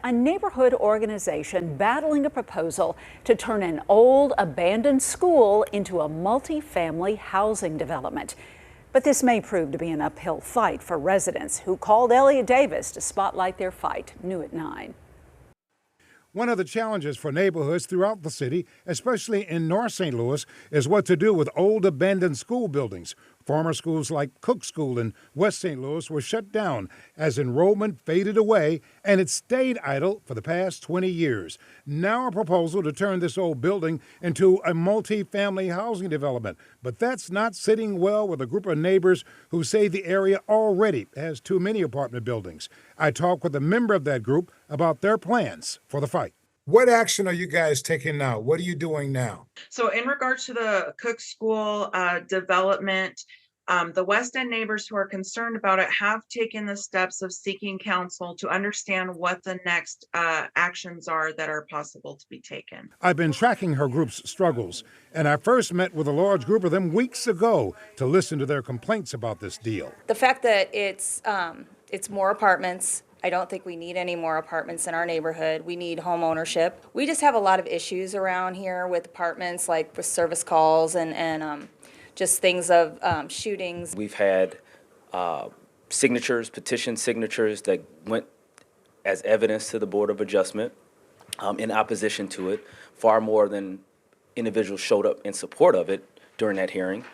a neighborhood organization battling a proposal to turn an old abandoned school into a multi-family housing development. But this may prove to be an uphill fight for residents who called Elliott Davis to spotlight their fight. New at 9. One of the challenges for neighborhoods throughout the city, especially in North St. Louis, is what to do with old abandoned school buildings. Former schools like Cook School in West St. Louis were shut down as enrollment faded away, and it stayed idle for the past 20 years. Now a proposal to turn this old building into a multi-family housing development. But that's not sitting well with a group of neighbors who say the area already has too many apartment buildings. I talked with a member of that group about their plans for the fight. What action are you guys taking now? What are you doing now? So in regards to the Cook School development, the West End neighbors who are concerned about it have taken the steps of seeking counsel to understand what the next actions are that are possible to be taken. I've been tracking her group's struggles, and I first met with a large group of them weeks ago to listen to their complaints about this deal. The fact that it's more apartments. I don't think we need any more apartments in our neighborhood. We need home ownership. We just have a lot of issues around here with apartments, like with service calls and just things of shootings. We've had petition signatures that went as evidence to the Board of Adjustment in opposition to it. Far more than individuals showed up in support of it during that hearing.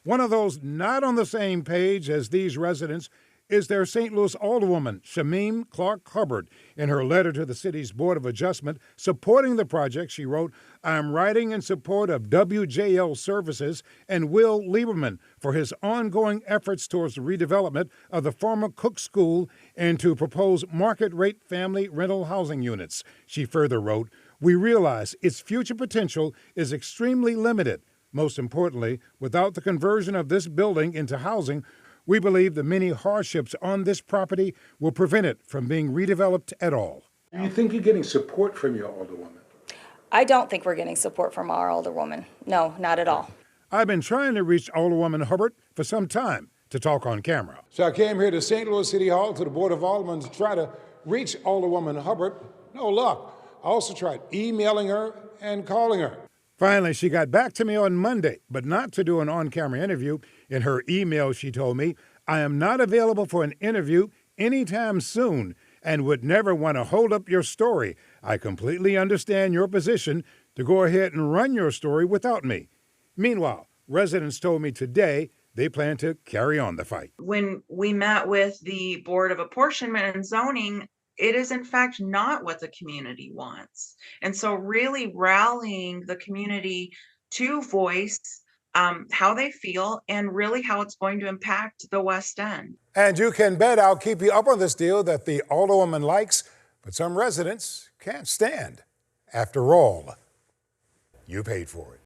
One of those not on the same page as these residents is their St. Louis Alderwoman, Shamim Clark Hubbard. In her letter to the city's Board of Adjustment supporting the project, she wrote, "I'm writing in support of WJL Services and Will Lieberman for his ongoing efforts towards the redevelopment of the former Cook School and to propose market-rate family rental housing units." She further wrote, "We realize its future potential is extremely limited. Most importantly, without the conversion of this building into housing, we believe the many hardships on this property will prevent it from being redeveloped at all." Do you think you're getting support from your alderwoman? I don't think we're getting support from our alderwoman. No, not at all. I've been trying to reach Alderwoman Hubbard for some time to talk on camera. So I came here to St. Louis City Hall to the Board of Aldermen to try to reach Alderwoman Hubbard. No luck. I also tried emailing her and calling her. Finally, she got back to me on Monday, but not to do an on-camera interview. In her email, she told me, "I am not available for an interview anytime soon and would never want to hold up your story. I completely understand your position to go ahead and run your story without me." Meanwhile, residents told me today they plan to carry on the fight. When we met with the Board of Apportionment and Zoning, it is in fact not what the community wants. And so really rallying the community to voice how they feel and really how it's going to impact the West End. And you can bet I'll keep you up on this deal that the Alderwoman likes, but some residents can't stand. After all, you paid for it.